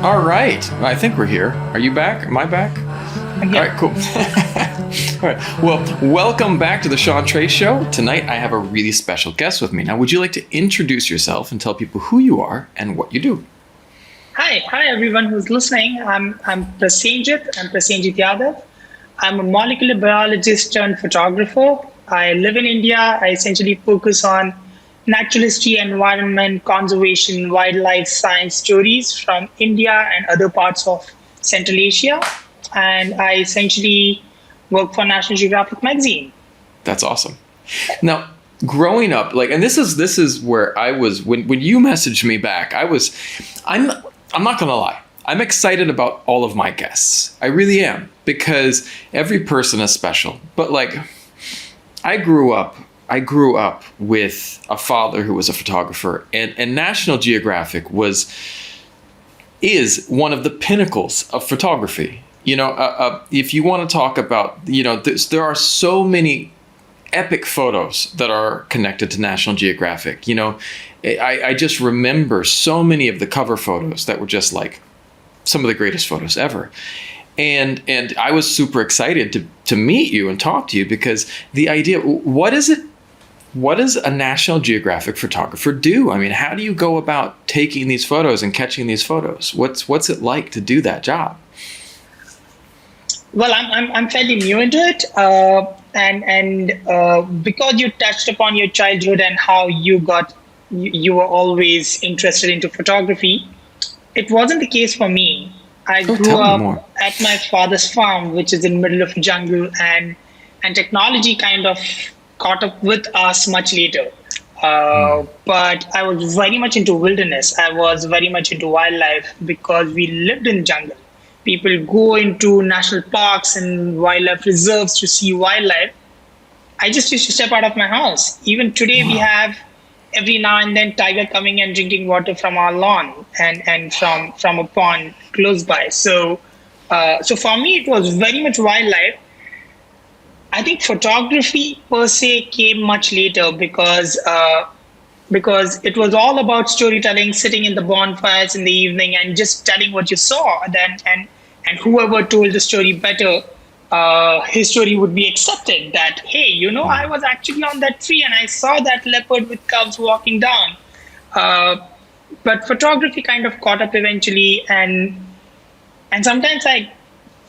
All right. I think we're here. Are you back? Am I back? I'm here. All right, cool. All right. Well, welcome back to the Sean Trey Show. Tonight, I have a really special guest with me. Now, would you like to introduce yourself and tell people who you are and what you do? Hi everyone who's listening. I'm Prasenjeet Yadav. I'm a molecular biologist turned photographer. I live in India. I essentially focus on natural history, environment, conservation, wildlife science stories from India and other parts of Central Asia. And I essentially work for National Geographic magazine. That's awesome. Now, growing up, and this is where I was when you messaged me back. I'm not gonna lie. I'm excited about all of my guests. I really am, because every person is special. But I grew up with a father who was a photographer, and National Geographic is one of the pinnacles of photography. If you want to talk about, there are so many epic photos that are connected to National Geographic. I just remember so many of the cover photos that were just some of the greatest photos ever. And I was super excited to meet you and talk to you, because the idea, what does a National Geographic photographer do? I mean, how do you go about taking these photos and catching these photos? What's it like to do that job? Well, I'm fairly new into it, and because you touched upon your childhood and how you were always interested into photography, it wasn't the case for me. I grew up at my father's farm, which is in the middle of a jungle, and technology kind of caught up with us much later. But I was very much into wilderness. I was very much into wildlife because we lived in jungle. People go into national parks and wildlife reserves to see wildlife. I just used to step out of my house. Even today, we have every now and then tiger coming and drinking water from our lawn and from a pond close by. So for me, it was very much wildlife. I think photography per se came much later because it was all about storytelling, sitting in the bonfires in the evening and just telling what you saw. And whoever told the story better, his story would be accepted. That, hey, I was actually on that tree and I saw that leopard with cubs walking down. But photography kind of caught up eventually, and sometimes I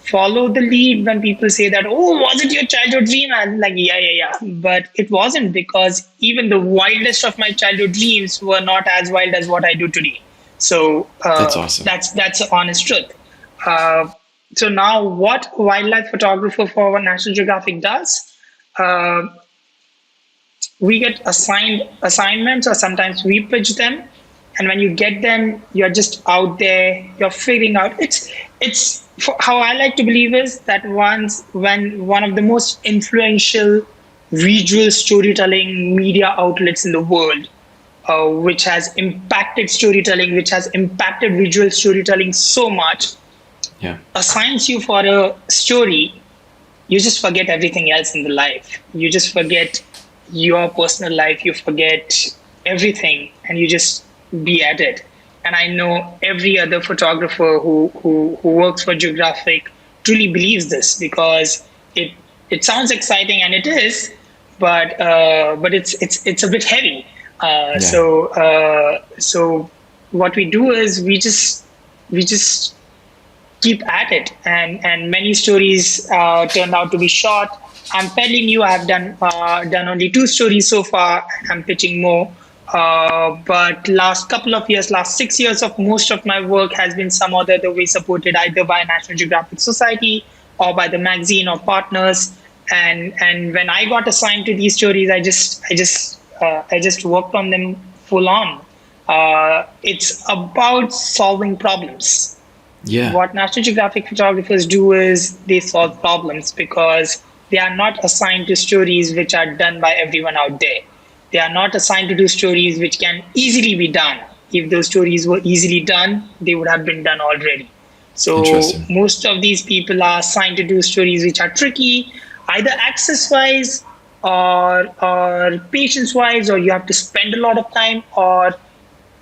follow the lead when people say that, oh, was it your childhood dream? I'm like, yeah. But it wasn't, because even the wildest of my childhood dreams were not as wild as what I do today. So that's awesome. That's the honest truth. So now what wildlife photographer for National Geographic does, we get assignments, or sometimes we pitch them. And when you get them, you're just out there, you're figuring out. It's how I like to believe is that when one of the most influential visual storytelling media outlets in the world, which has impacted storytelling, which has impacted visual storytelling so much, assigns you for a story, you just forget everything else in the life. You just forget your personal life. You forget everything, and you just be at it. And I know every other photographer who works for Geographic truly believes this, because it sounds exciting, and it is, but it's a bit heavy. So what we do is we just keep at it, and many stories turned out to be shot. I'm fairly new. I've done only 2 stories so far. I'm pitching more. But last 6 years of most of my work has been some other way supported, either by National Geographic Society or by the magazine or partners. And when I got assigned to these stories, I just worked on them full on. It's about solving problems. Yeah. What National Geographic photographers do is they solve problems, because they are not assigned to stories which are done by everyone out there. They are not assigned to do stories which can easily be done. If those stories were easily done, they would have been done already. So most of these people are assigned to do stories which are tricky, either access-wise or patience-wise, or you have to spend a lot of time, or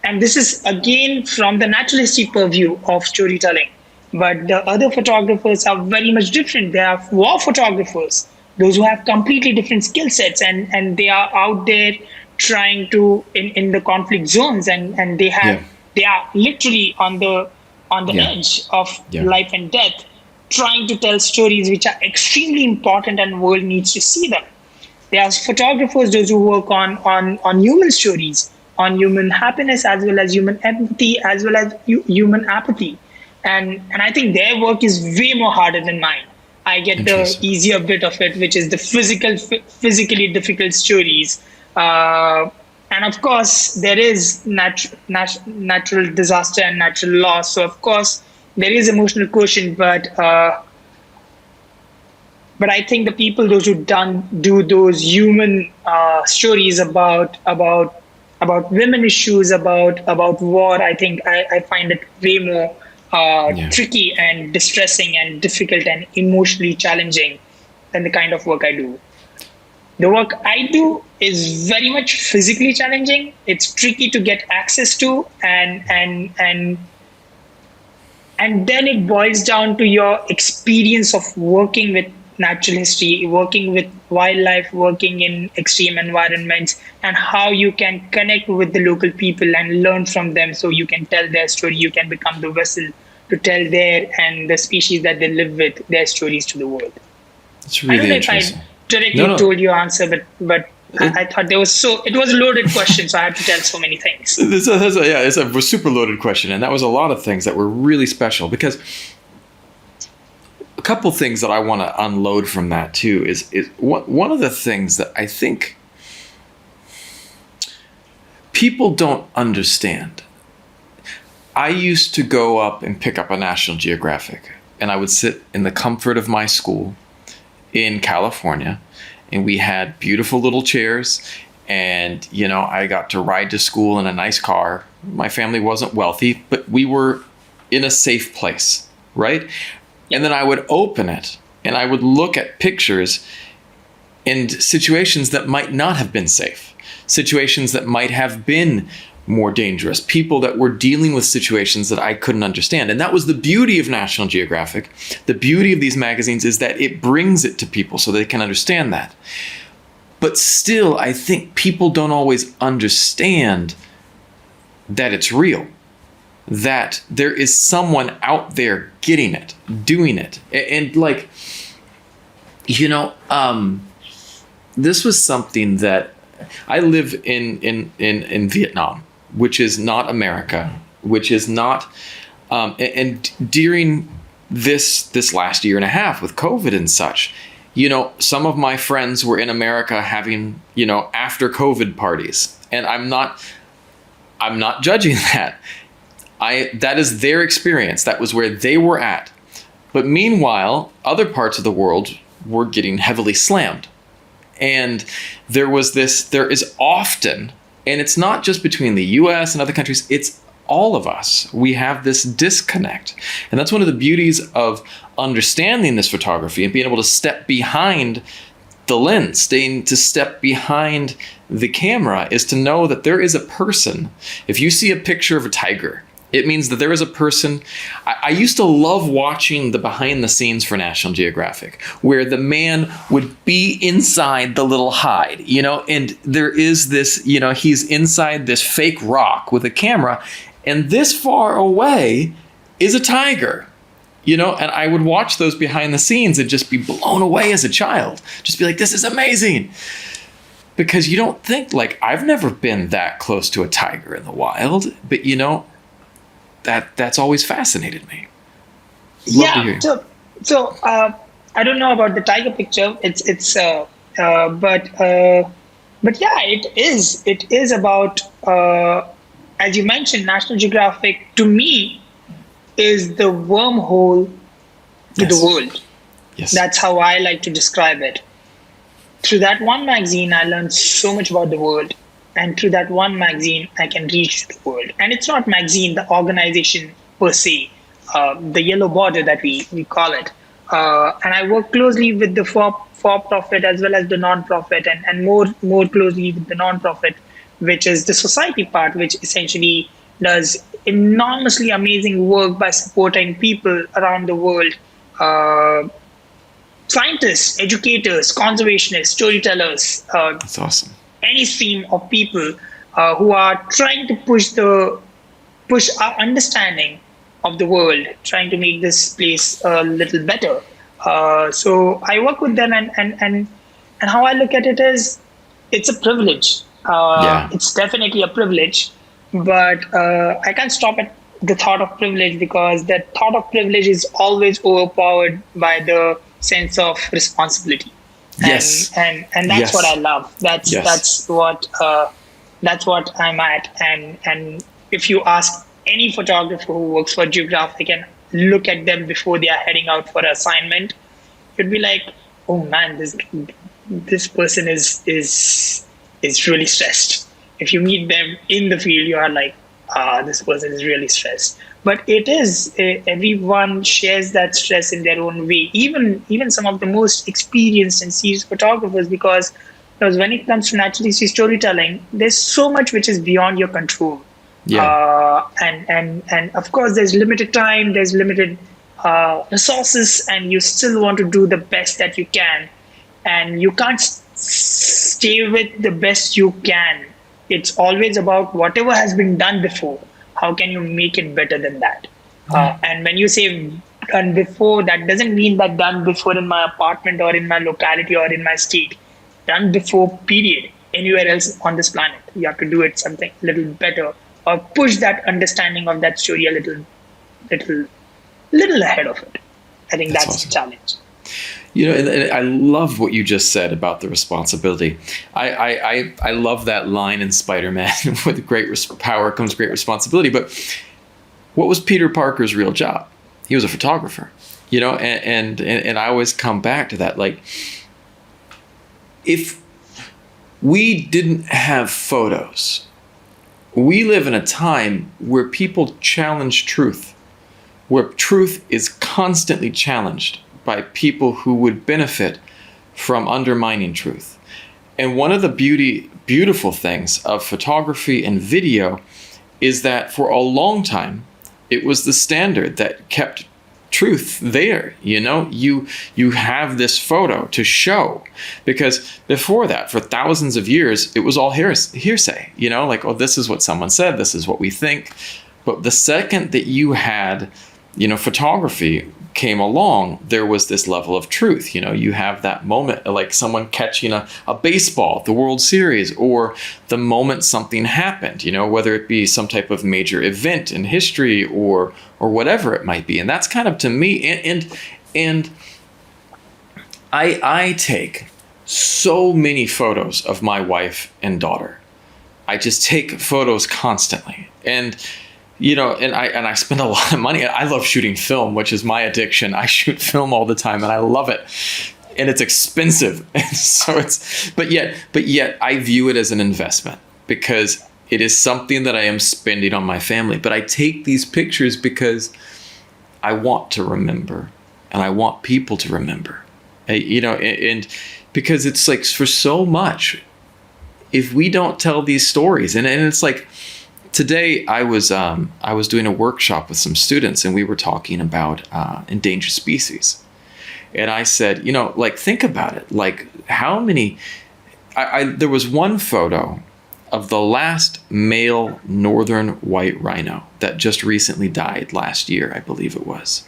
And this is again from the naturalistic purview of storytelling. But the other photographers are very much different. They are war photographers, those who have completely different skill sets, and they are out there trying to in the conflict zones, and Yeah. they are literally on the Yeah. edge of Yeah. life and death, trying to tell stories which are extremely important and world needs to see them. There are photographers, those who work on human stories, on human happiness, as well as human empathy, as well as human apathy. And I think their work is way more harder than mine. I get the Interesting. easier bit of it, which is the physically difficult stories. Uh, and of course, there is natural disaster and natural loss. So of course, there is emotional quotient, but I think the people those who do those human stories about women issues, about war, I find it way more Yeah. tricky and distressing and difficult and emotionally challenging than the kind of work I do. The work I do is very much physically challenging. It's tricky to get access to, and then it boils down to your experience of working with natural history, working with wildlife, working in extreme environments, and how you can connect with the local people and learn from them so you can tell their story. You can become the vessel to tell their and the species that they live with their stories to the world. It's I don't really know if I interesting. directly No, no. told your answer, but I thought it was a loaded question, so I have to tell so many things. It's a super loaded question, and that was a lot of things that were really special because a couple things that I want to unload from that too is one of the things that I think people don't understand. I used to go up and pick up a National Geographic, and I would sit in the comfort of my school in California, and we had beautiful little chairs, and I got to ride to school in a nice car. My family wasn't wealthy, but we were in a safe place, right? And then I would open it and I would look at pictures in situations that might not have been safe, situations that might have been more dangerous, people that were dealing with situations that I couldn't understand. And that was the beauty of National Geographic. The beauty of these magazines is that it brings it to people so they can understand that. But still, I think people don't always understand that it's real, that there is someone out there getting it, doing it. And like, this was something that I live in Vietnam, which is not America, which is not, and during this last year and a half with COVID and such, some of my friends were in America having, after COVID parties, and I'm not judging that. That is their experience. That was where they were at. But meanwhile, other parts of the world were getting heavily slammed. And there is often, and it's not just between the US and other countries, it's all of us. We have this disconnect. And that's one of the beauties of understanding this photography and being able to step behind the lens, to step behind the camera, is to know that there is a person. If you see a picture of a tiger, it means that there is a person. I used to love watching the behind the scenes for National Geographic, where the man would be inside the little hide, and there is this, he's inside this fake rock with a camera, and this far away is a tiger, and I would watch those behind the scenes and just be blown away as a child, just be like, this is amazing. Because you don't think, like, I've never been that close to a tiger in the wild, but that's always fascinated me. Love to hear. So I don't know about the tiger picture. But yeah, it is about as you mentioned, National Geographic to me is the wormhole to the world. Yes. That's how I like to describe it. Through that one magazine, I learned so much about the world. And through that one magazine, I can reach the world. And it's not magazine, the organization per se, the yellow border that we call it. And I work closely with the for-profit as well as the non-profit, and more closely with the non-profit, which is the society part, which essentially does enormously amazing work by supporting people around the world, uh, scientists, educators, conservationists, storytellers, That's awesome. any stream of people who are trying to push our understanding of the world, trying to make this place a little better. So I work with them, and how I look at it is, it's a privilege. Yeah. It's definitely a privilege, but I can't stop at the thought of privilege, because that thought of privilege is always overpowered by the sense of responsibility, Yes. and that's what I Yes. love. That's Yes. that's what I'm at. And if you ask any photographer who works for Geographic and look at them before they are heading out for an assignment, you'd be like, oh man, this person is really stressed. If you meet them in the field, you are like, this person is really stressed. But it is, everyone shares that stress in their own way. Even some of the most experienced and serious photographers, because when it comes to naturally storytelling, there's so much which is beyond your control. Yeah. And of course, there's limited time, there's limited resources, and you still want to do the best that you can, and you can't stay with the best you can. It's always about whatever has been done before. How can you make it better than that? And when you say done before, that doesn't mean that done before in my apartment or in my locality or in my state. Done before, period. Anywhere else on this planet, you have to do it something a little better, or push that understanding of that story a little, little ahead of it. I think That's that's awesome. the challenge. And I love what you just said about the responsibility. I love that line in Spider-Man, with great power comes great responsibility. But what was Peter Parker's real job? He was a photographer, and I always come back to that. Like, if we didn't have photos, we live in a time where people challenge truth, where truth is constantly challenged by people who would benefit from undermining truth. And one of the beautiful things of photography and video is that for a long time, it was the standard that kept truth there. You have this photo to show, because before that, for thousands of years, it was all hearsay, like, oh, this is what someone said, this is what we think. But the second that you had, photography came along, there was this level of truth. You have that moment, like someone catching a baseball at the World Series, or the moment something happened, whether it be some type of major event in history or whatever it might be. And that's kind of, to me, and I take so many photos of my wife and daughter. I just take photos constantly. And I spend a lot of money. I love shooting film, which is my addiction. I shoot film all the time, and I love it. And it's expensive, and so but yet I view it as an investment, because it is something that I am spending on my family. But I take these pictures because I want to remember, and I want people to remember. And because it's like, for so much, if we don't tell these stories, and it's like, today I was doing a workshop with some students, and we were talking about endangered species. And I said, like, think about it. Like, how many? There was one photo of the last male northern white rhino that just recently died last year, I believe it was.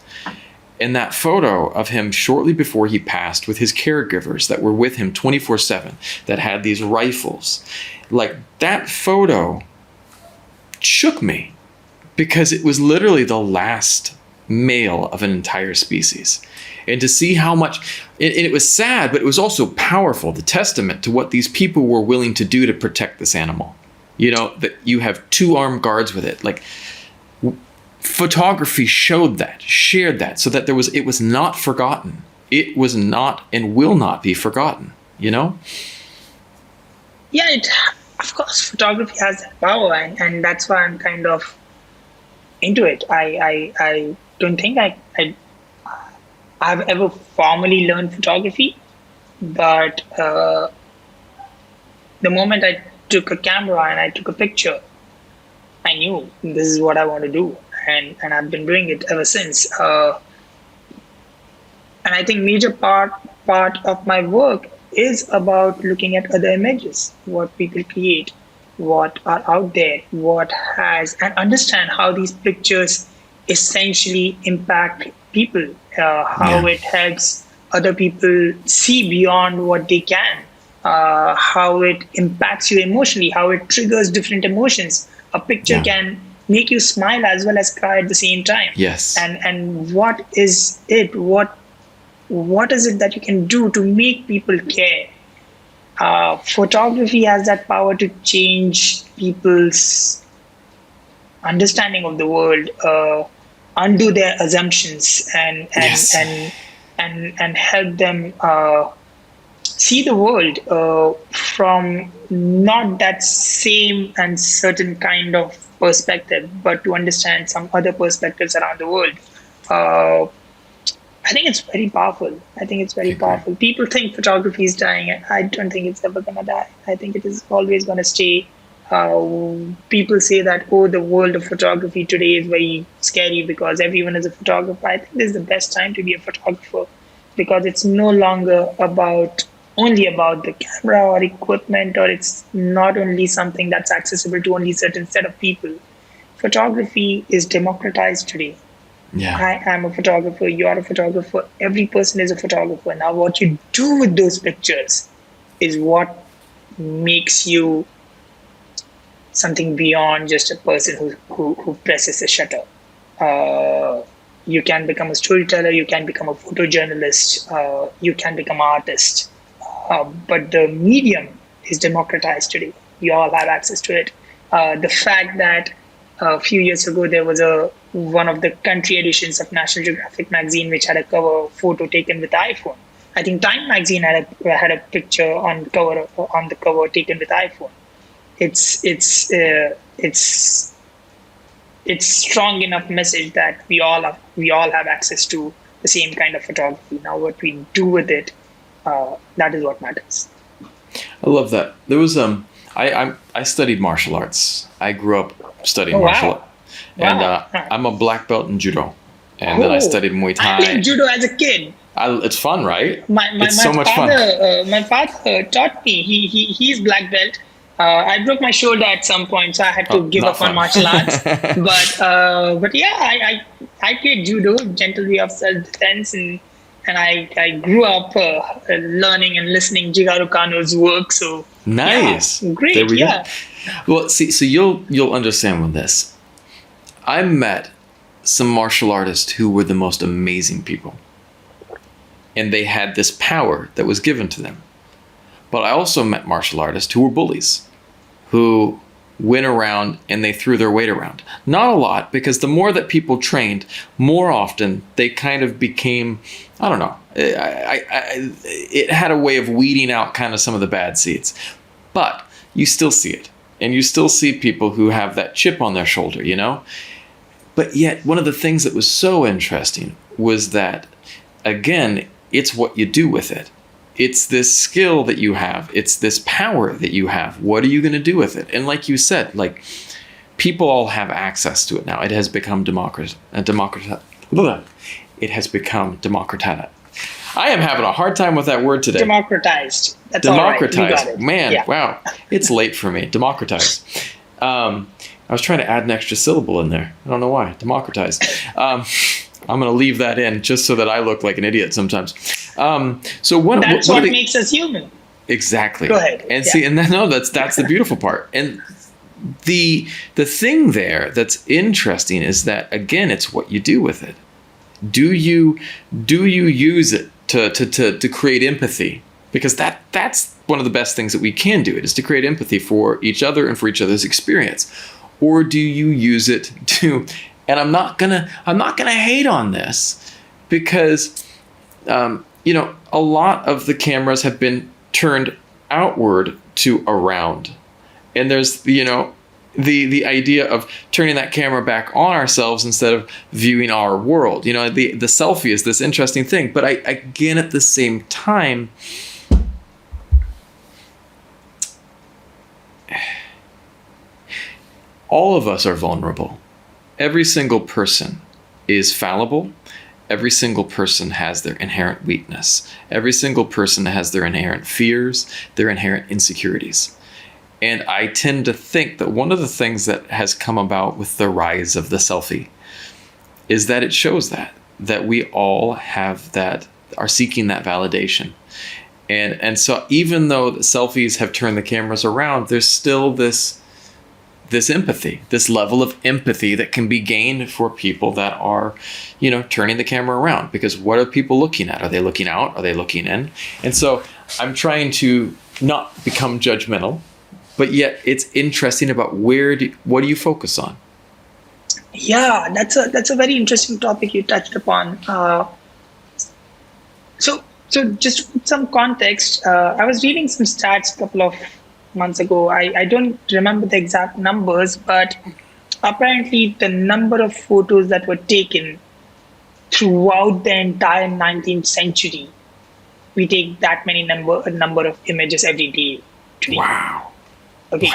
And that photo of him shortly before he passed, with his caregivers that were with him 24/7, that had these rifles, like, that photo shook me, because it was literally the last male of an entire species. And to see how much, and it was sad, but it was also powerful, the testament to what these people were willing to do to protect this animal. That you have 2 armed guards with it. Like, photography showed that, shared that, so that it was not forgotten. It was not and will not be forgotten. Yeah, of course, photography has that power, and that's why I'm kind of into it. I don't think I've ever formally learned photography, but the moment I took a camera and I took a picture, I knew this is what I want to do, and I've been doing it ever since. And I think major part of my work is about looking at other images, what people create, what are out there, what has, and understand how these pictures essentially impact people, how Yeah. it helps other people see beyond what they can, how it impacts you emotionally, how it triggers different emotions. A picture Yeah. can make you smile as well as cry at the same time. Yes. And what is it? What is it that you can do to make people care? Photography has that power to change people's understanding of the world, undo their assumptions, Yes. and help them see the world from not that same and certain kind of perspective, but to understand some other perspectives around the world. Uh, I think it's very powerful. I think it's I very agree. powerful. People think photography is dying. I don't think it's ever going to die. I think it is always going to stay. People say that, oh, the world of photography today is very scary because everyone is a photographer. I think this is the best time to be a photographer because it's no longer about only about the camera or equipment, or it's not only something that's accessible to only certain set of people. Photography is democratized today. Yeah. I am a photographer, you are a photographer, every person is a photographer. Now, what you do with those pictures is what makes you something beyond just a person who presses a shutter. Uh, you can become a storyteller, you can become a photojournalist, you can become an artist. But the medium is democratized today. We all have access to it. The fact that a few years ago there was a one of the country editions of National Geographic magazine which had a cover photo taken with iPhone. I think Time magazine had a picture on the cover taken with iPhone. It's it's strong enough message that we all have access to the same kind of photography. Now, what we do with it, that is what matters. I love that. There was I studied martial arts. I grew up studying Oh martial wow, art, and wow. I'm a black belt in judo, and then I Oh, studied Muay I played Thai. judo as a kid. It's fun, right? My It's so much fun. my father taught me. He's black belt. I broke my shoulder at some point, so I had Oh, to give not up on fun. martial arts. But yeah, I played judo, gentle way of self defense, and I grew up learning and listening Jigaru Kano's work. So yeah, Nice. There great. we go. Yeah. Well, see, so you'll understand with this. I met some martial artists who were the most amazing people, and they had this power that was given to them. But I also met martial artists who were bullies, who went around and they threw their weight around. Not a lot, because the more that people trained, more often they kind of became, I don't know, it had a way of weeding out kind of some of the bad seeds. But you still see it. And you still see people who have that chip on their shoulder, you know? But yet, one of the things that was so interesting was that, again, it's what you do with it. It's this skill that you have. It's this power that you have. What are you going to do with it? And like you said, like people all have access to it now. It has become It has become democratized. I am having a hard time with that word today. Democratized. That's all right. You got Democratized. it. Man, Yeah. wow. It's late for me. Democratized. I was trying to add an extra syllable in there. I don't know why. Democratized. I'm going to leave that in just so that I look like an idiot sometimes. So That's what what are the, makes us human. exactly? Go ahead. And Yeah. see, and then, no, that's the beautiful part. And the thing there that's interesting is that, again, it's what you do with it. Do you use it to create empathy? Because that's one of the best things that we can do. It is to create empathy for each other and for each other's experience. Or do you use it to? And I'm not gonna hate on this, because a lot of the cameras have been turned outward to around, and there's the idea of turning that camera back on ourselves instead of viewing our world. The selfie is this interesting thing, but again, at the same time, all of us are vulnerable. Every single person is fallible. Every single person has their inherent weakness. Every single person has their inherent fears, their inherent insecurities. And I tend to think that one of the things that has come about with the rise of the selfie is that it shows that we all have that, are seeking that validation. And so even though the selfies have turned the cameras around, there's still this empathy, this level of empathy that can be gained for people that are, turning the camera around. Because what are people looking at? Are they looking out? Are they looking in? And so I'm trying to not become judgmental, but yet it's interesting about what do you focus on? Yeah, that's a very interesting topic you touched upon. So just to put some context, I was reading some stats a couple of months ago. I don't remember the exact numbers, but apparently the number of photos that were taken throughout the entire 19th century, we take that many number of images every day today. Wow. Okay,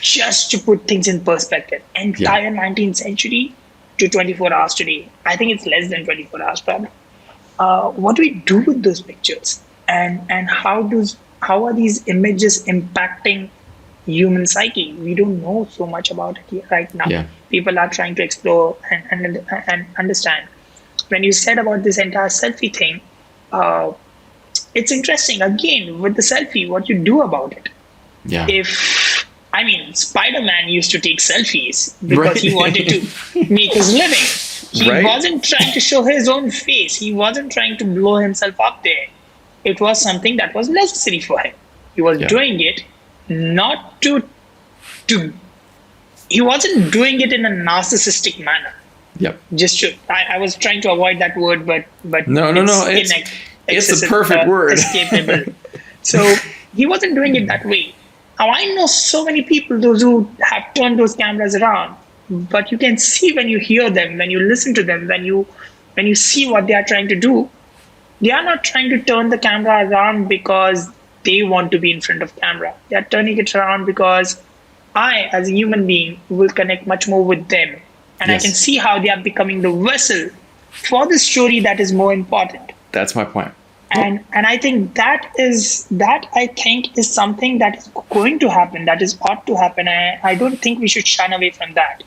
just to put things in perspective, entire 19th century to 24 hours today. I think it's less than 24 hours probably. What do we do with those pictures, and how are these images impacting human psyche? We don't know so much about it right now. Yeah. People are trying to explore and understand. When you said about this entire selfie thing, it's interesting again with the selfie, what you do about it. Yeah. Spider-Man used to take selfies because he wanted to make his living. He wasn't trying to show his own face. He wasn't trying to blow himself up there. It was something that was necessary for him. He was doing it not to he wasn't doing it in a narcissistic manner. Yep. I was trying to avoid that word, but no. It's the perfect word. Escapable. So he wasn't doing it that way. Now I know so many people, those who have turned those cameras around, but you can see when you hear them, when you listen to them, when you see what they are trying to do, they are not trying to turn the camera around because they want to be in front of camera. They are turning it around because I, as a human being, will connect much more with them. And I can see how they are becoming the vessel for the story that is more important. That's my point. And I think that is something that is going to happen, that is ought to happen. I don't think we should shun away from that.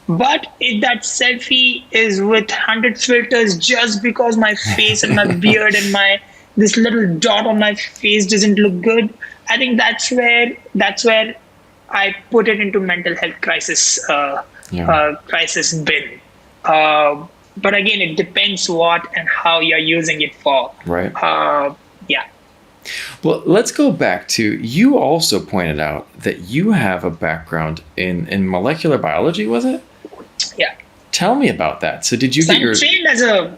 But if that selfie is with 100 filters just because my face and my beard and this little dot on my face doesn't look good, I think that's where I put it into mental health crisis bin. But again, it depends what and how you're using it for. Right. Yeah. Well, let's go back to, you also pointed out that you have a background in molecular biology, was it? Yeah. Tell me about that. So did you get your... trained as a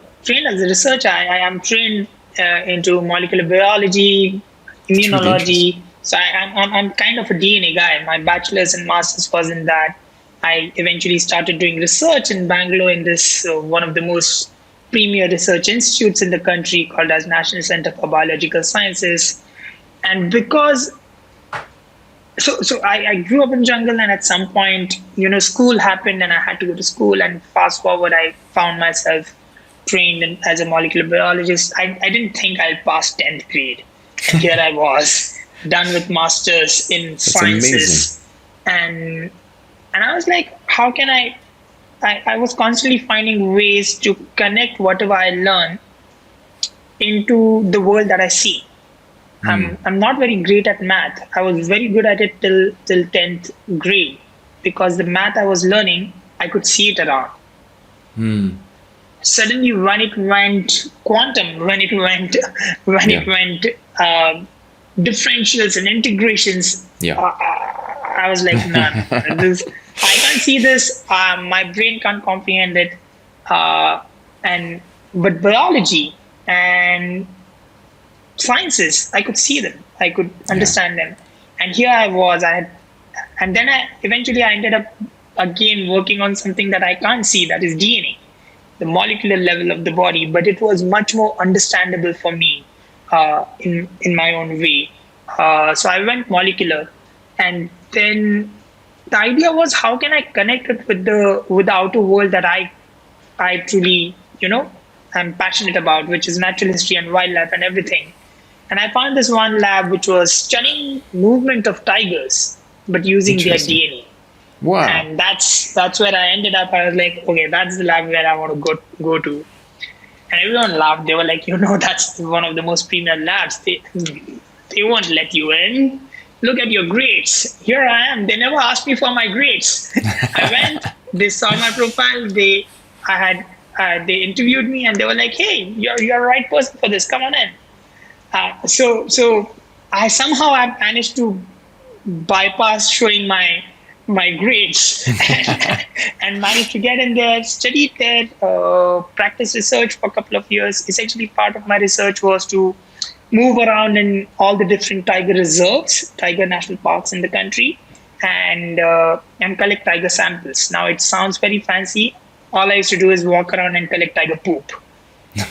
researcher. I am trained into molecular biology, immunology. So I'm kind of a DNA guy. My bachelor's and master's was in that. I eventually started doing research in Bangalore in this one of the most premier research institutes in the country called as National Center for Biological Sciences. And because, so I grew up in jungle, and at some point, school happened and I had to go to school, and fast forward, I found myself trained as a molecular biologist. I didn't think I'll pass 10th grade. And here I was, done with masters in sciences. Amazing. And I was like, how can I was constantly finding ways to connect whatever I learn into the world that I see. I'm not very great at math. I was very good at it till 10th grade, because the math I was learning, I could see it around. Suddenly, when it went quantum, when it went differentials and integrations, I was like, no, I can't see this. My brain can't comprehend it. But biology and sciences, I could see them. I could understand them. And here I was. And then eventually I ended up again working on something that I can't see, that is DNA, the molecular level of the body. But it was much more understandable for me in my own way. So I went molecular, and then the idea was, how can I connect it with the outer world that I truly, am passionate about, which is natural history and wildlife and everything. And I found this one lab which was studying movement of tigers, but using their Interesting. DNA. Wow. And that's where I ended up. I was like, okay, that's the lab where I want to go to. And everyone laughed. They were like, that's one of the most premier labs. They won't let you in. Look at your grades. Here I am. They never asked me for my grades. I went. They saw my profile. They interviewed me, and they were like, "Hey, you're the right person for this. Come on in." So I somehow I managed to bypass showing my grades and managed to get in there, studied there, practice research for a couple of years. Essentially, part of my research was to move around in all the different tiger reserves, tiger national parks in the country, and collect tiger samples. Now it sounds very fancy. All I used to do is walk around and collect tiger poop,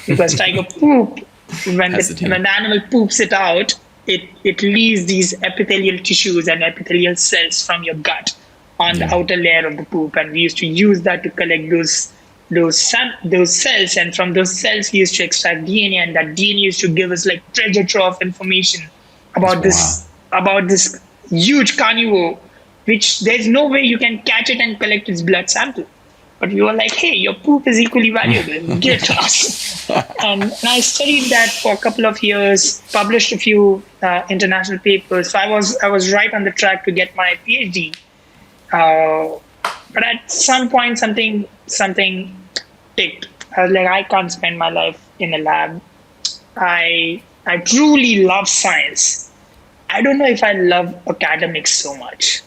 because tiger poop, when the animal poops it out, it leaves these epithelial tissues and epithelial cells from your gut on the outer layer of the poop, and we used to use that to collect those cells, and from those cells we used to extract DNA, and that DNA used to give us like treasure trove of information about this huge carnivore, which there's no way you can catch it and collect its blood sample. But we were like, hey, your poop is equally valuable. Give it to us. And I studied that for a couple of years, published a few international papers. So I was right on the track to get my PhD. But at some point, something ticked. I was like, I can't spend my life in a lab. I truly love science. I don't know if I love academics so much.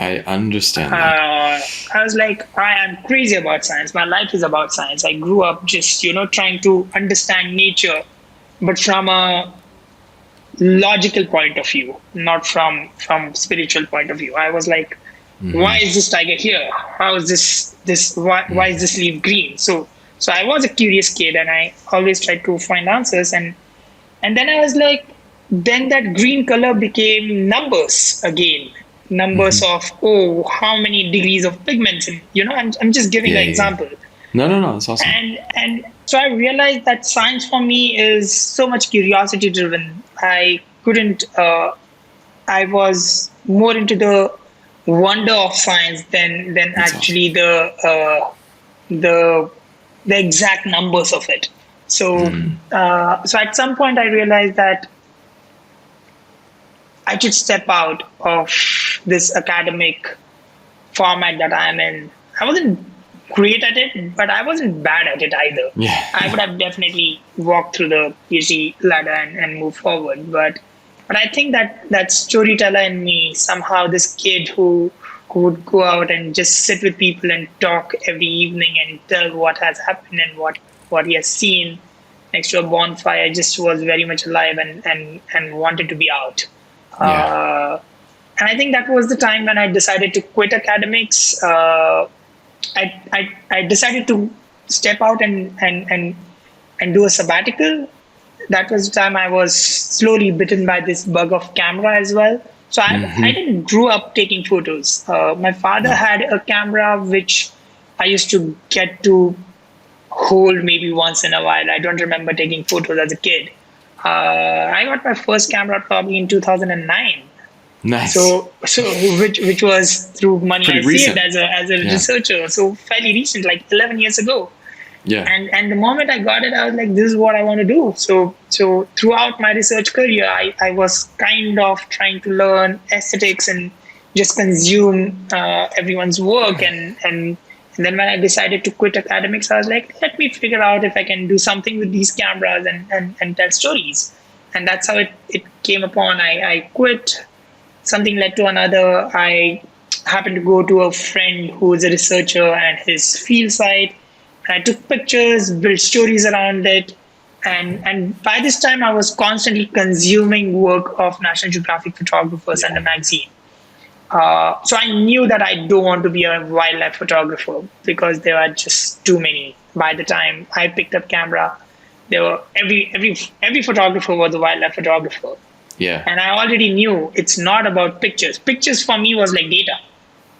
I understand that. I was like, I am crazy about science. My life is about science. I grew up just, trying to understand nature, but from a logical point of view, not from spiritual point of view. I was like, why is this tiger here? How is this why is this leaf green? So I was a curious kid, and I always tried to find answers, and then I was like, then that green color became numbers again. Numbers of how many degrees of pigments, and I'm just giving an example. No, that's awesome. And so I realized that science for me is so much curiosity driven. I was more into the wonder of science than That's actually the exact numbers of it. So so at some point I realized that I should step out of this academic format that I'm in. I wasn't great at it, but I wasn't bad at it either. Yeah. I would have definitely walked through the PhD ladder and moved forward. But I think that storyteller in me, somehow this kid who would go out and just sit with people and talk every evening and tell what has happened and what he has seen next to a bonfire, just was very much alive and wanted to be out. And I think that was the time when I decided to quit academics. I decided to step out and do a sabbatical. That was the time I was slowly bitten by this bug of camera as well. So I didn't grow up taking photos. My father had a camera which I used to get to hold maybe once in a while. I don't remember taking photos as a kid. I got my first camera probably in 2009. Nice. So which was through money Pretty I recent. saved as a researcher. So fairly recent, like 11 years ago. Yeah. And the moment I got it, I was like, this is what I want to do. So throughout my research career, I was kind of trying to learn aesthetics and just consume everyone's work. And then when I decided to quit academics, I was like, let me figure out if I can do something with these cameras and tell stories. And that's how it came upon. I quit. Something led to another. I happened to go to a friend who is a researcher and his field site. I took pictures, built stories around it. And by this time, I was constantly consuming work of National Geographic photographers and the magazine. So I knew that I don't want to be a wildlife photographer because there are just too many. By the time I picked up camera, there were every photographer was a wildlife photographer. Yeah. And I already knew it's not about pictures. Pictures for me was like data.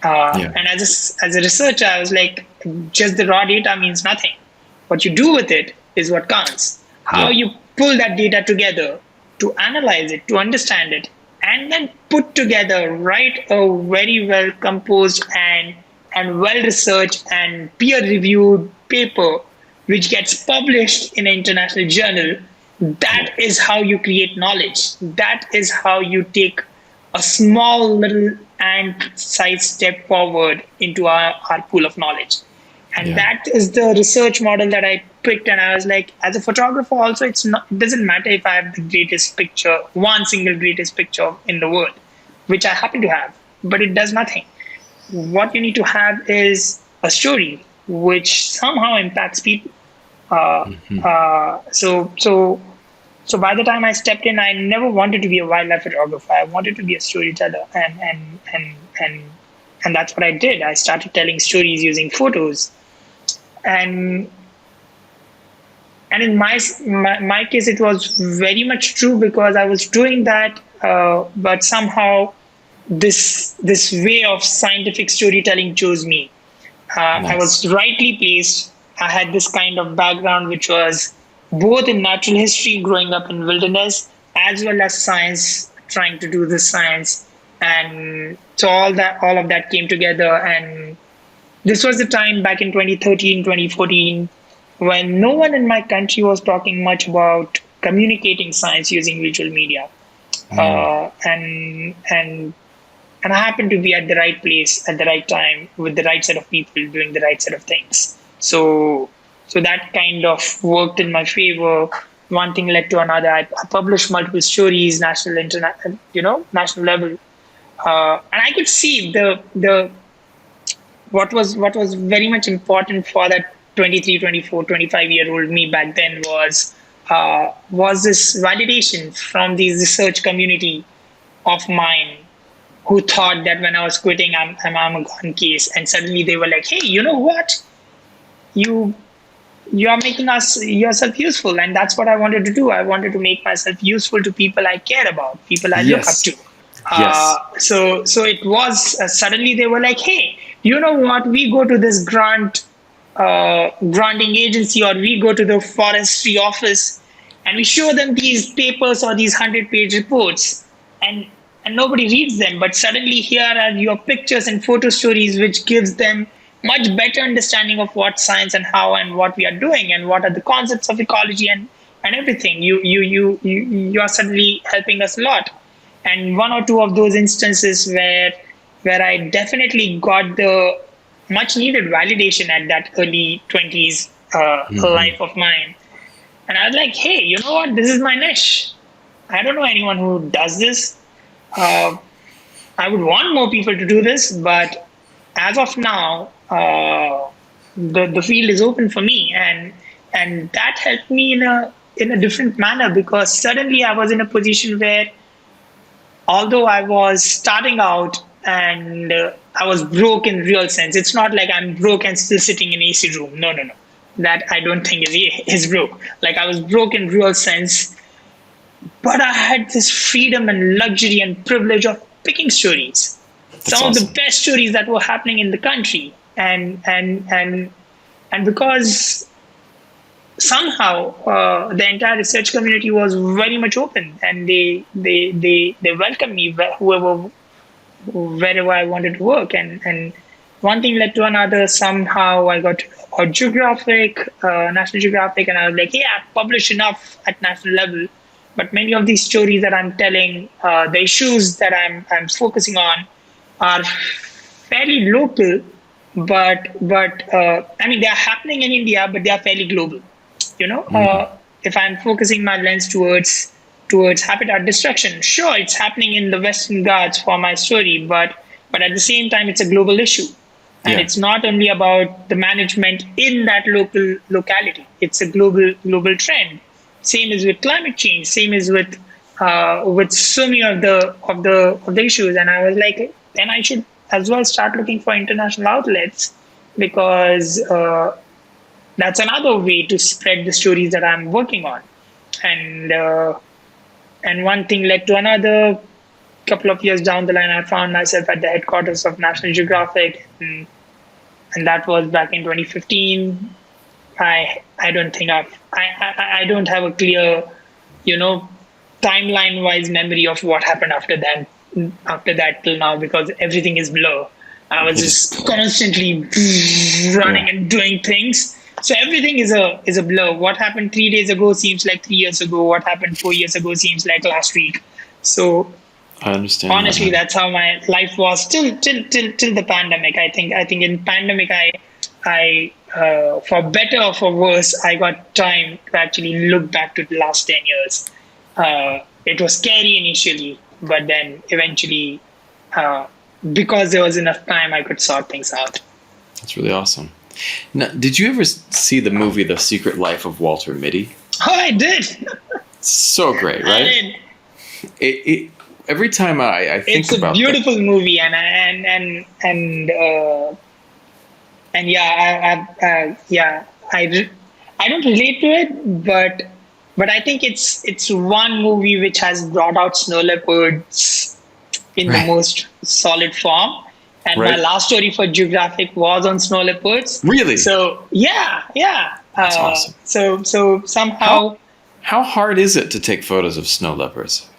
Yeah. And as a researcher, I was like, just the raw data means nothing. What you do with it is what counts. How Yeah. you pull that data together to analyze it, to understand it, and then put together, write a very well composed and well researched and peer reviewed paper which gets published in an international journal. That Yeah. is how you create knowledge. That is how you take a small little and precise step forward into our pool of knowledge. And Yeah. that is the research model that I picked. And I was like, as a photographer also, it doesn't matter if I have the greatest picture, one single greatest picture in the world, which I happen to have, but it does nothing. What you need to have is a story which somehow impacts people. uh, Hmm. so by the time I stepped in, I never wanted to be a wildlife photographer. I wanted to be a storyteller, and that's what I did. I started telling stories using photos, and in my case, it was very much true because I was doing that, but somehow this way of scientific storytelling chose me. I was Nice. rightly placed. I had this kind of background, which was both in natural history, growing up in wilderness, as well as science, trying to do this science, and so all of that came together. And this was the time back in 2013, 2014, when no one in my country was talking much about communicating science using visual media. Mm. And I happened to be at the right place at the right time with the right set of people doing the right set of things. So that kind of worked in my favor. One thing led to another. I published multiple stories, national, international, national level, and I could see the what was very much important for that 23, 24, 25 year old me back then was this validation from the research community of mine who thought that when I was quitting, I'm a gone case, and suddenly they were like, "Hey, you know what? You you are making us yourself useful," and that's what I wanted to do. I wanted to make myself useful to people I care about, people I look up to. Yes. Yes. So it was suddenly they were like, "Hey, you know what? We go to this granting agency, or we go to the forestry office, and we show them these papers or these 100-page reports, and nobody reads them. But suddenly here are your pictures and photo stories, which gives them much better understanding of what science and how and what we are doing and what are the concepts of ecology and everything. You are suddenly helping us a lot." And one or two of those instances where I definitely got the much needed validation at that early 20s Hmm. life of mine. And I was like, "Hey, you know what? This is my niche. I don't know anyone who does this. Uh, I would want more people to do this, but as of now, the field is open for me," and that helped me in a different manner, because suddenly I was in a position where, although I was starting out and I was broke in real sense. It's not like I'm broke and still sitting in AC room. No, no, no. That I don't think is broke. Like, I was broke in real sense, but I had this freedom and luxury and privilege of picking stories, That's some of the awesome. best stories that were happening in the country, and because somehow the entire research community was very much open, and they welcomed me whoever wherever I wanted to work, and one thing led to another. Somehow I got a Geographic, National Geographic, and I was like, "Yeah, I've published enough at national level." But many of these stories that I'm telling, the issues that I'm focusing on, are fairly local, but I mean, they are happening in India, but they are fairly global. You know, Mm. if I'm focusing my lens towards habitat destruction, sure, it's happening in the Western Ghats for my story, but at the same time, it's a global issue, and Yeah. it's not only about the management in that local locality. It's a global trend. Same is with climate change. Same is with so many of the issues. And I was like, then I should as well start looking for international outlets, because that's another way to spread the stories that I'm working on. And one thing led to another. couple of years down the line, I found myself at the headquarters of National Geographic, and that was back in 2015. I don't think I don't have a clear, you know, timeline wise memory of what happened after that till now, because everything is blur. I was just constantly running and doing things. So everything is a blur. What happened 3 days ago seems like 3 years ago. What happened 4 years ago seems like last week. So I understand. honestly, that's how my life was till the pandemic. I think in pandemic, I for better or for worse, I got time to actually look back to the last 10 years. It was scary initially, but then eventually, because there was enough time, I could sort things out. That's really awesome. Now, did you ever see the movie The Secret Life of Walter Mitty? Oh, I did. So great, right? I did. Every time I think about it's a beautiful movie, and I don't relate to it, but I think it's one movie which has brought out snow leopards in the most solid form. And my last story for Geographic was on snow leopards. Really? So yeah. That's awesome. So somehow. How hard is it to take photos of snow leopards?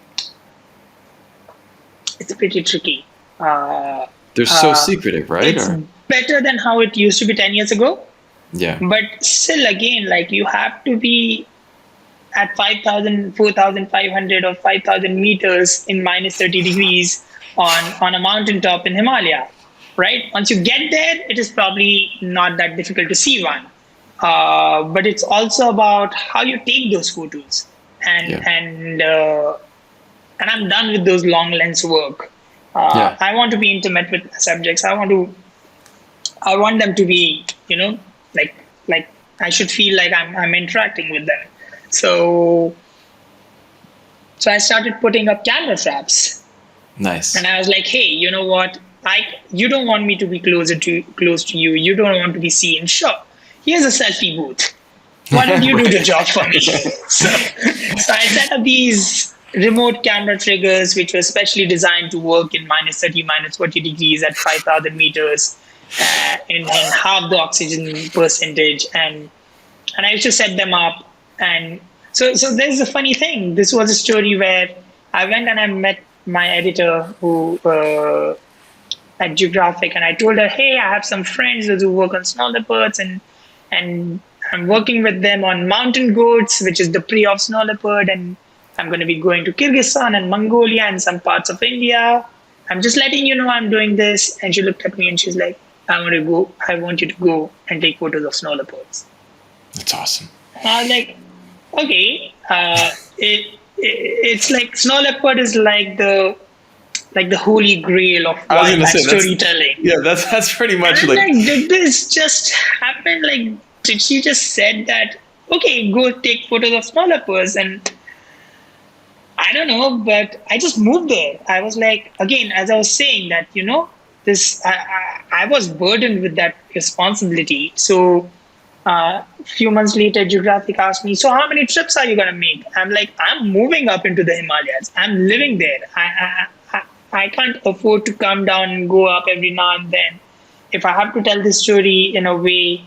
It's pretty tricky. They're so secretive, right? It's better than how it used to be 10 years ago. Yeah. But still, again, like you have to be at 5,000, 4,500 or 5,000 meters in minus 30 degrees on a mountaintop in Himalaya, right? Once you get there, it is probably not that difficult to see one. But it's also about how you take those photos. And I'm done with those long lens work. I want to be intimate with my subjects. I want them to be, like I should feel like I'm interacting with them. So I started putting up camera traps. Nice. And I was like, hey, you know what? You don't want me to be close to you. You don't want to be seen. Sure. Here's a selfie booth. Why don't you do the job for me? So I set up these remote camera triggers, which were specially designed to work in minus 30, minus 40 degrees at 5,000 meters in half the oxygen percentage. And I used to set them up. And so there's a funny thing. This was a story where I went and I met my editor who at Geographic, and I told her, hey, I have some friends who work on snow leopards, and I'm working with them on mountain goats, which is the prey of snow leopard, and I'm going to be going to Kyrgyzstan and Mongolia and some parts of India. I'm just letting you know I'm doing this. And she looked at me and she's like, I want you to go and take photos of snow leopards. That's awesome. And I was like, okay. It's like snow leopard is like the holy grail of wildlife storytelling. That's pretty much and like, did this just happen? Like, did she just said that, okay, go take photos of snow leopards? And I don't know, but I just moved there. I was like, again, as I was saying that, I was burdened with that responsibility. So a few months later, Geographic asked me, so how many trips are you going to make? I'm like, I'm moving up into the Himalayas. I'm living there. I can't afford to come down and go up every now and then. If I have to tell this story in a way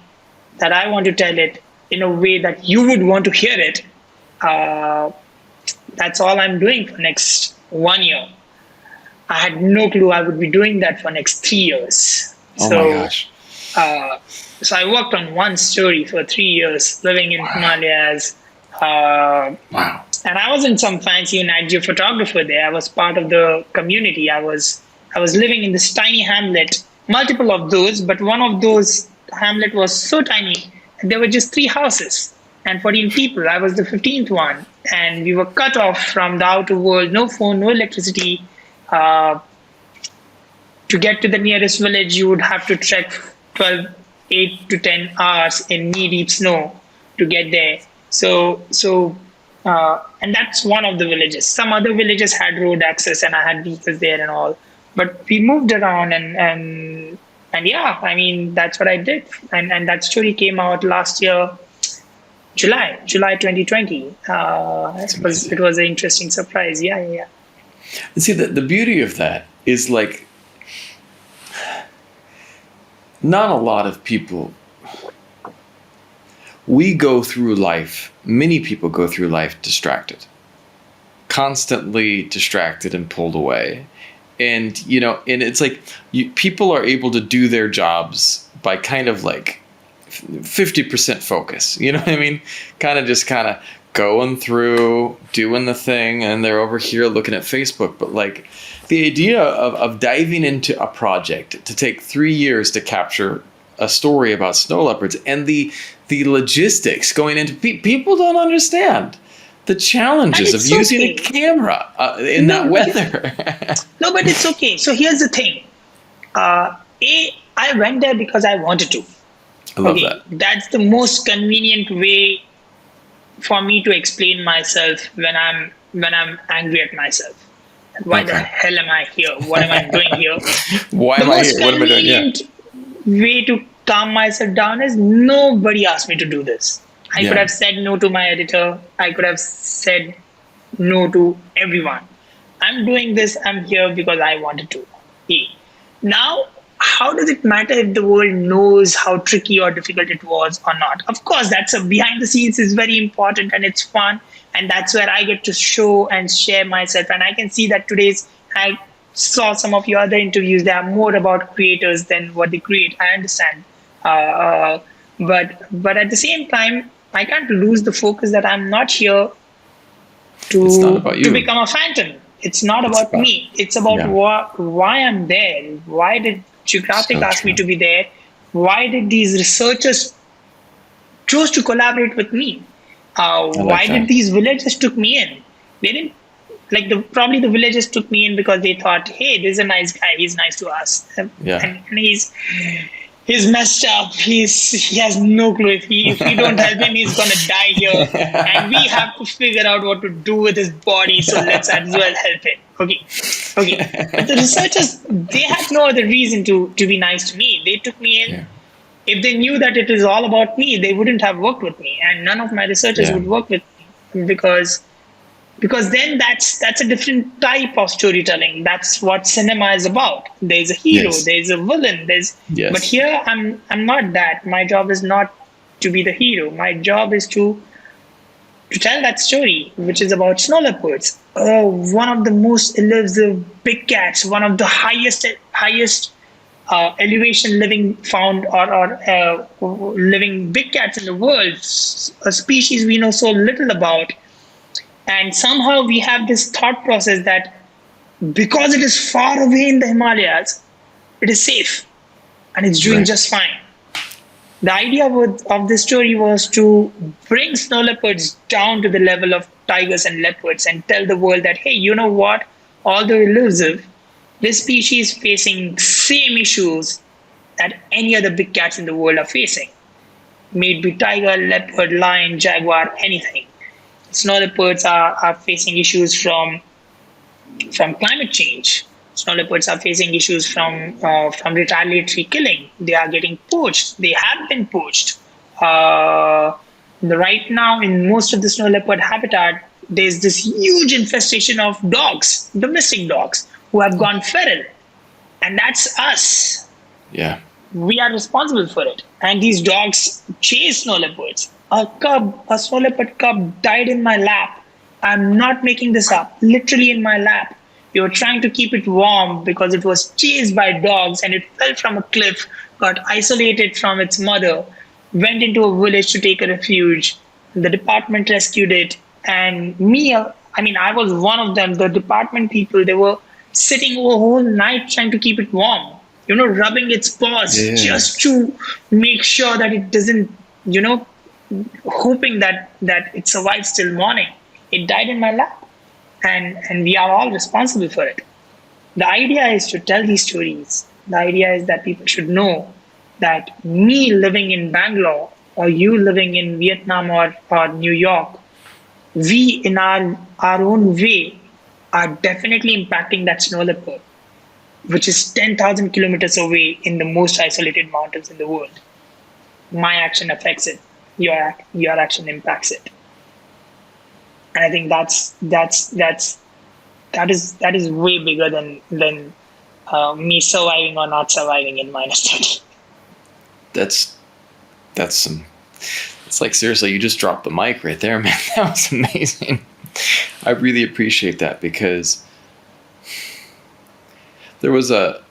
that I want to tell it, in a way that you would want to hear it, that's all I'm doing for next 1 year. I had no clue I would be doing that for next 3 years. My gosh. So I worked on one story for 3 years, living in Himalayas. Wow. And I wasn't some fancy night geo photographer there. I was part of the community. I was living in this tiny hamlet, multiple of those, but one of those hamlet was so tiny, there were just 3 houses and 14 people. I was the 15th one, and we were cut off from the outer world, no phone, no electricity. To get to the nearest village, you would have to trek 8 to 10 hours in knee-deep snow to get there. And that's one of the villages. Some other villages had road access, and I had vehicles there and all. But we moved around, and yeah, I mean, that's what I did. And that story came out last year, July 2020. It was an interesting surprise. Yeah. And see, the beauty of that is like not a lot of people, we go through life, many people go through life distracted, constantly distracted and pulled away. And, and it's like people are able to do their jobs by kind of like 50% focus. You know what I mean? Kind of going through, doing the thing, and they're over here looking at Facebook. But like the idea of diving into a project to take 3 years to capture a story about snow leopards and the logistics going into people don't understand the challenges of using a camera in that weather. No, but it's okay. So here's the thing. I went there because I wanted to. I love that. That's the most convenient way for me to explain myself when I'm angry at myself. Why the hell am I here? What am I doing here? Why am I here? What am I doing? The most convenient way to calm myself down is nobody asked me to do this. I could have said no to my editor. I could have said no to everyone. I'm doing this. I'm here because I wanted to. Now, how does it matter if the world knows how tricky or difficult it was or not? Of course, that's behind the scenes is very important and it's fun. And that's where I get to show and share myself. And I can see that I saw some of your other interviews. They are more about creators than what they create. I understand. But at the same time, I can't lose the focus that I'm not here to become a phantom. It's not about me. It's about why I'm there. Why did Geographic ask me to be there? Why did these researchers choose to collaborate with me? Why did these villagers took me in? They didn't probably the villagers took me in because they thought, hey, this is a nice guy. He's nice to us. And he's messed up. He has no clue. If we don't help him, he's gonna die here. And we have to figure out what to do with his body. So let's as well help him. Okay. But the researchers, they had no other reason to be nice to me. They took me in. Yeah. If they knew that it is all about me, they wouldn't have worked with me, and none of my researchers would work with me because then that's a different type of storytelling. That's what cinema is about. There's a hero, there's a villain, but here I'm not that. My job is not to be the hero. My job is to tell that story, which is about snow leopards. One of the most elusive big cats, one of the highest elevation living found or living big cats in the world, a species we know so little about. And somehow we have this thought process that because it is far away in the Himalayas, it is safe and it's doing just fine. The idea of this story was to bring snow leopards down to the level of tigers and leopards and tell the world that, hey, you know what? Although elusive, this species is facing same issues that any other big cats in the world are facing. May it be tiger, leopard, lion, jaguar, anything. Snow leopards are facing issues from climate change. Snow leopards are facing issues from retaliatory killing. They are getting poached. They have been poached. Right now, in most of the snow leopard habitat, there's this huge infestation of dogs, domestic dogs, who have gone feral. And that's us. Yeah. We are responsible for it. And these dogs chase snow leopards. A snow leopard cub died in my lap. I'm not making this up. Literally in my lap. We were trying to keep it warm because it was chased by dogs and it fell from a cliff, got isolated from its mother, went into a village to take a refuge. The department rescued it. And I was one of them. The department people, they were sitting over a whole night trying to keep it warm, rubbing its paws just to make sure that it doesn't, hoping that it survives till morning. It died in my lap, and we are all responsible for it. The idea is to tell these stories. The idea is that people should know that me living in Bangalore or you living in Vietnam or New York, we in our own way are definitely impacting that snow leopard, which is 10,000 kilometers away in the most isolated mountains in the world. My action affects it. Your action impacts it. And I think that's that is way bigger than me surviving or not surviving in minor study. That's that's some. It's like seriously, you just dropped the mic right there, man. That was amazing. I really appreciate that because there was a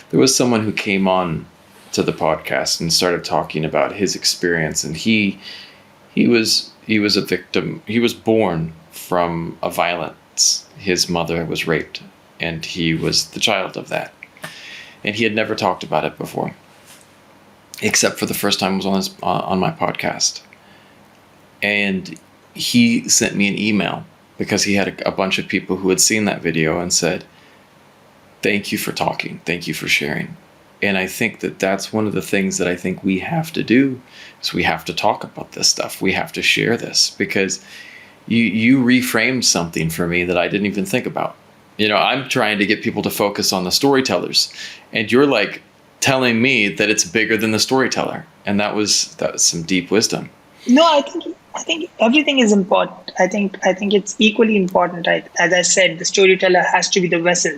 there was someone who came on to the podcast and started talking about his experience, and he was a victim. He was born from a violence. His mother was raped, and he was the child of that. And he had never talked about it before, except for the first time it was on my podcast. And he sent me an email because he had a bunch of people who had seen that video and said, "Thank you for talking. Thank you for sharing." And I think that that's one of the things that I think we have to do is we have to talk about this stuff. We have to share this because you reframed something for me that I didn't even think about. I'm trying to get people to focus on the storytellers, and you're like telling me that it's bigger than the storyteller, and that was some deep wisdom. No, I think everything is important. I think it's equally important. As I said, the storyteller has to be the vessel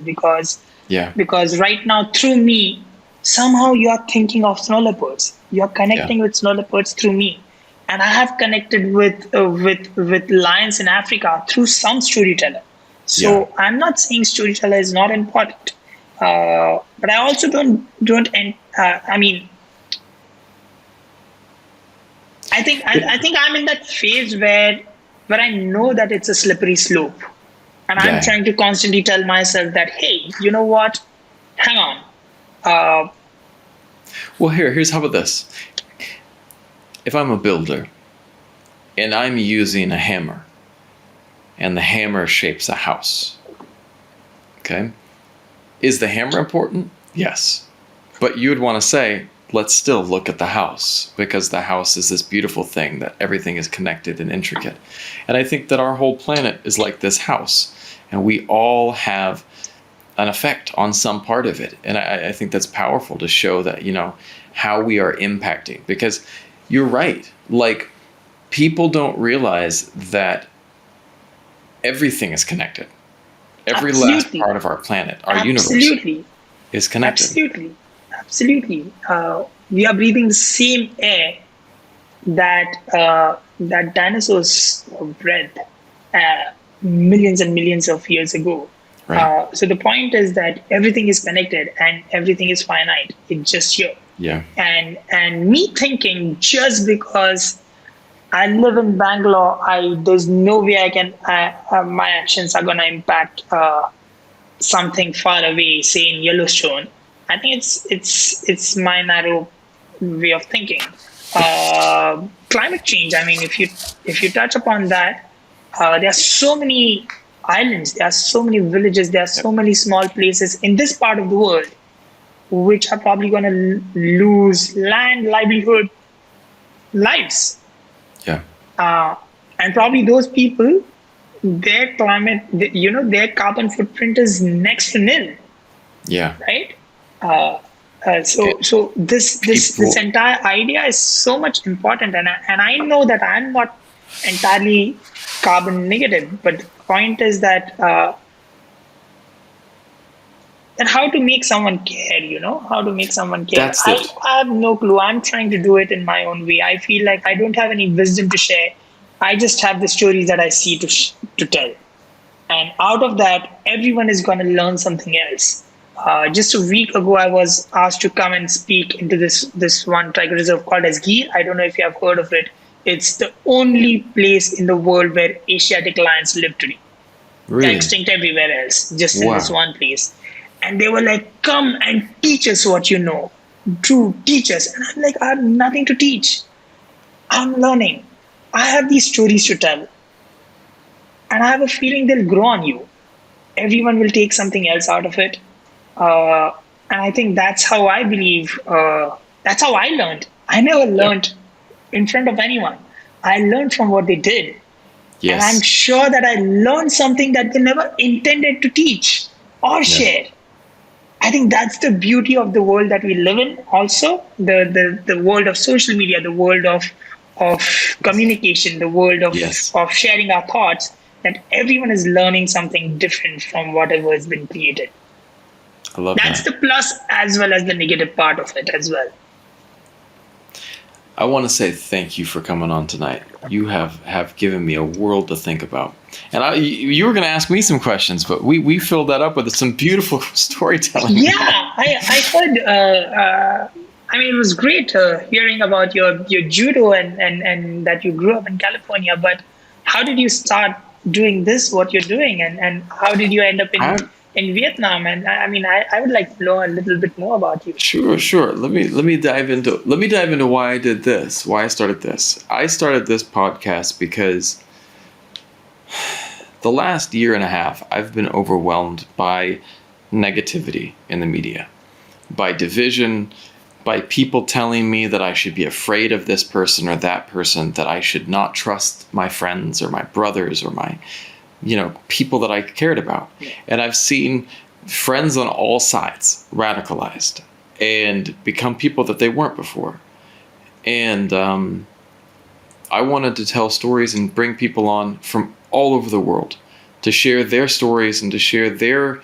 Yeah, because right now through me, somehow you are thinking of snow leopards. You are yeah, connecting with snow leopards through me, and I have connected with lions in Africa through some storyteller. yeah. So I'm not saying storyteller is not important, but I also don't. I mean, I think I'm in that phase where I know that it's a slippery slope, and I'm Yeah. trying to constantly tell myself that, hey, you know what? Hang on. Uh, Well, here's how about this. If I'm a builder and I'm using a hammer and the hammer shapes a house, okay? Is the hammer important? Yes. But you would want to say, let's still look at the house because the house is this beautiful thing that everything is connected and intricate. And I think that our whole planet is like this house, and we all have an effect on some part of it. And I think that's powerful to show that, how we are impacting. Because you're right. Like, people don't realize that everything is connected. Every last Absolutely. part of our planet, our universe, Absolutely. is connected. Absolutely. Absolutely. We are breathing the same air that dinosaurs breathed millions and millions of years ago. Right. So the point is that everything is connected and everything is finite. It's just here. Yeah. And me thinking just because I live in Bangalore, there's no way my actions are gonna impact something far away, say in Yellowstone. I think it's my narrow way of thinking. Climate change. I mean, if you touch upon that, there are so many islands, there are so many villages, there are so many small places in this part of the world which are probably going to lose land, livelihood, lives. Yeah. And probably those people, their climate, their carbon footprint is next to nil, Yeah. right? So this People. entire idea is so much important, and I know that I'm not entirely carbon negative, but the point is that how to make someone care, how to make someone care. That's I, it. I have no clue. I'm trying to do it in my own way. I feel like I don't have any wisdom to share. I just have the stories that I see to tell, and out of that everyone is going to learn something else. Just a week ago I was asked to come and speak into this one tiger reserve called as Gir. I don't know if you have heard of it. It's the only place in the world where Asiatic lions live today. They're Really. extinct everywhere else, just in this Wow. one place. And they were like, come and teach us what you know. Drew, teach us. And I'm like, I have nothing to teach. I'm learning. I have these stories to tell. And I have a feeling they'll grow on you. Everyone will take something else out of it. And I think that's how I believe, that's how I learned. I never Yeah. learned in front of anyone. I learned from what they did. And I'm Yes. sure that I learned something that they never intended to teach or Yeah. share. I think that's the beauty of the world that we live in. Also, the world of social media, the world of communication, the world Yes. of sharing our thoughts. that everyone is learning something different from whatever has been created. I love That's that. the plus as well as the negative part of it as well. I want to say thank you for coming on tonight. You have given me a world to think about. And you were going to ask me some questions, but we filled that up with some beautiful storytelling. Yeah, I heard. I mean, it was great hearing about your judo and that you grew up in California. But how did you start doing this? What you're doing, and how did you end up I in Vietnam? And I mean, I would like to know a little bit more about you. Sure. Let me dive into why I did this. Why I started this. I started this podcast because the last year and a half I've been overwhelmed by negativity in the media, by division, by people telling me that I should be afraid of this person or that person, that I should not trust my friends or my brothers or my, people that I cared about. And I've seen friends on all sides radicalized and become people that they weren't before. And I wanted to tell stories and bring people on from all over the world to share their stories and to share their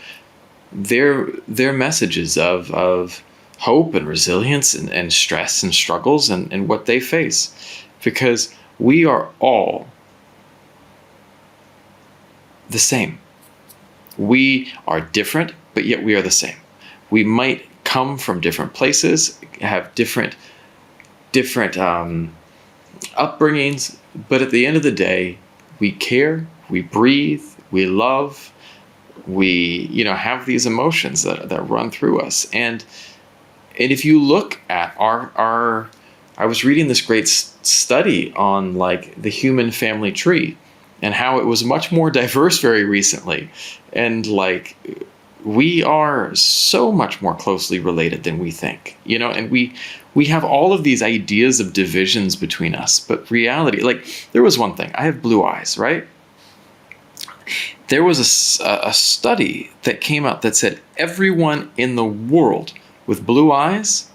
messages of hope and resilience and stress and struggles and what they face, because we are all the same. We are different, but yet we are the same. We might come from different places, have different upbringings, but at the end of the day, we care, we breathe, we love, we have these emotions that run through us. And if you look at our I was reading this great study on like the human family tree and how it was much more diverse very recently, and like we are so much more closely related than we think, and we have all of these ideas of divisions between us, but reality, like there was one thing, I have blue eyes, right? There was a study that came out that said everyone in the world with blue eyes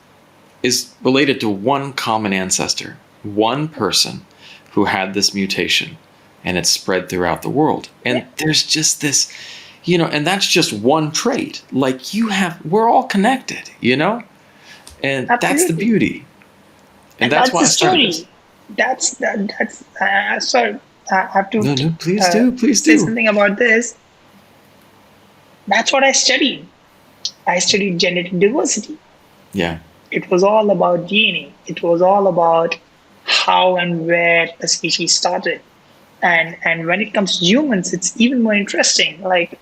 is related to one common ancestor, one person who had this mutation, and it's spread throughout the world. And there's just this, and that's just one trait. Like we're all connected, and that's the Absolutely. beauty. And And that's that's why the I started this. story. That's sorry. I have to No, please do, please say do. something about this. That's what I studied. I studied genetic diversity. Yeah, It was all about DNA. It was all about how and where a species started. And when it comes to humans, it's even more interesting. Like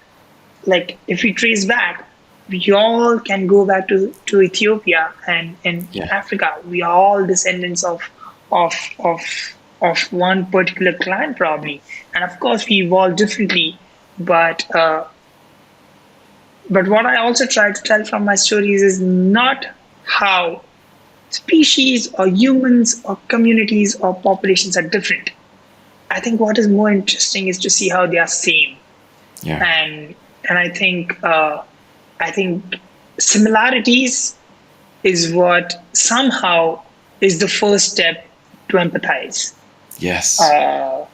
if we trace back, we all can go back to Ethiopia and in yeah, Africa. We are all descendants of of of one particular clan probably. And of course we evolved differently. But what I also try to tell from my stories is not how species or humans or communities or populations are different. I think what is more interesting is to see how they are same. yeah. And I think similarities is what somehow is the first step to empathize. Yes, Uh,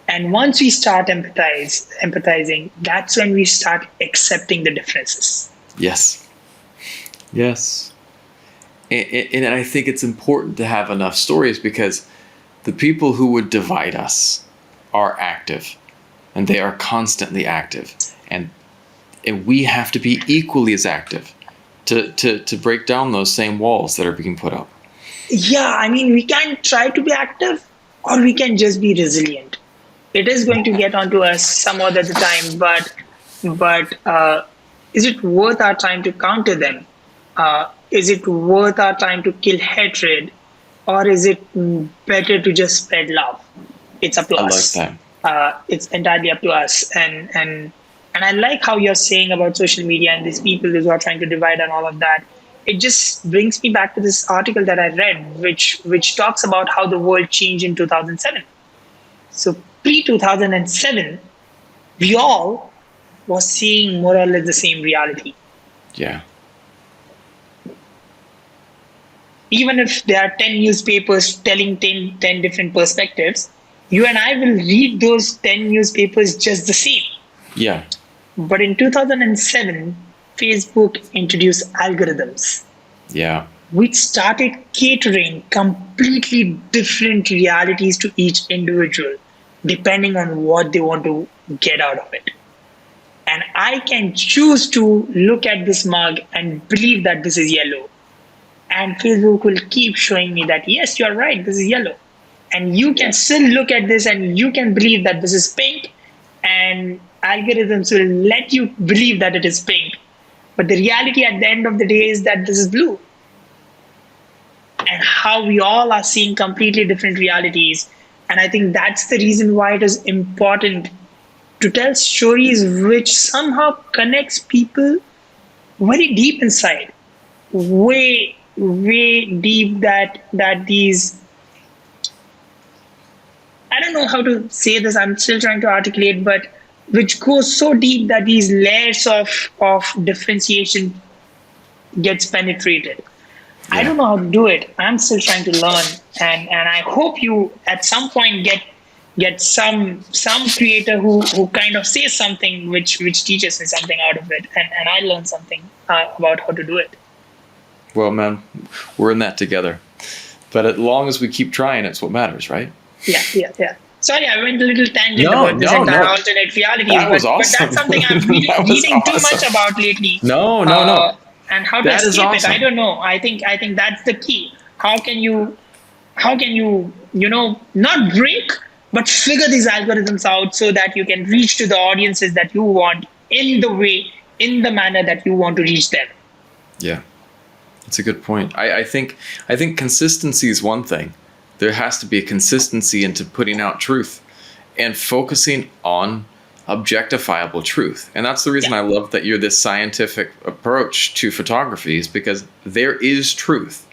and once we start empathizing, that's when we start accepting the differences. yes, yes. And I think it's important to have enough stories, because the people who would divide us are active, and they are constantly active, and we have to be equally as active to break down those same walls that are being put up. Yeah, I mean, we can try to be active or we can just be resilient. It is going to get onto us some other time, but is it worth our time to counter them? Is it worth our time to kill hatred, or is it better to just spread love? It's up to I like us. that. It's entirely up to us. And I like how you're saying about social media and these people who are trying to divide and all of that. It just brings me back to this article that I read, which talks about how the world changed in 2007. So pre 2007, we all was seeing more or less the same reality. Yeah, Even if there are 10 newspapers telling ten different perspectives, You and I will read those 10 newspapers just the same. Yeah. But in 2007, Facebook introduced algorithms Yeah. which started catering completely different realities to each individual, depending on what they want to get out of it. And I can choose to look at this mug and believe that this is yellow. And Facebook will keep showing me that, yes, you're right, this is yellow. And you can still look at this and you can believe that this is pink. And algorithms will let you believe that it is pink. But the reality at the end of the day is that this is blue. And how we all are seeing completely different realities. And I think that's the reason why it is important to tell stories which somehow connects people very deep inside, way deep, that these, I don't know how to say this, I'm still trying to articulate, but which goes so deep that these layers of differentiation gets penetrated. I don't know how to do it. I'm still trying to learn, and I hope you at some point get some creator who kind of says something which teaches me something out of it, and I learn something about how to do it. Well, man, we're in that together. But as long as we keep trying, it's what matters, right? Yeah. Sorry, I went a little tangent No, about this no, entire no. alternate realities, That was but awesome. that's something I'm That was reading too awesome. much about lately. No. And how to That is escape it, awesome. I don't know. I think that's the key. How can you not break but figure these algorithms out so that you can reach to the audiences that you want in the manner that you want to reach them. Yeah. That's a good point. I think consistency is one thing. There has to be a consistency into putting out truth and focusing on objectifiable truth. And that's the reason I love that you're this scientific approach to photography, is because there is truth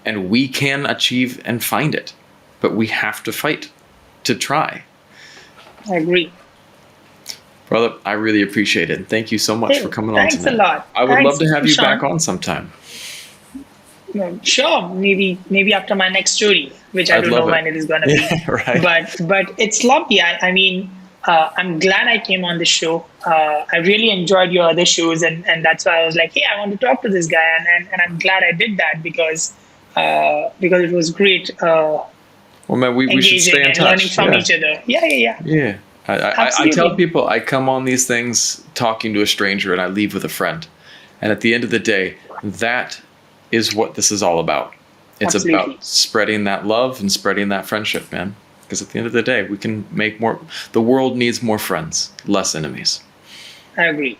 and we can achieve and find it, but we have to fight to try. I agree. Brother, I really appreciate it. And thank you so much for coming on tonight. Thanks a lot. I would love to have you Sean. back on sometime. Sure, maybe after my next story, which I don't know when it is going to be. Yeah, right. But it's lovely. I mean, I'm glad I came on the show. I really enjoyed your other shows, and that's why I was like, hey, I want to talk to this guy, and I'm glad I did that because it was great. Well, man, we should stay in and touch. Learning from each other. Yeah. Yeah. I tell people I come on these things talking to a stranger and I leave with a friend. And at the end of the day, that is what this is all about. It's about spreading that love and spreading that friendship, man. Because at the end of the day, we can make more. The world needs more friends, less enemies. I agree.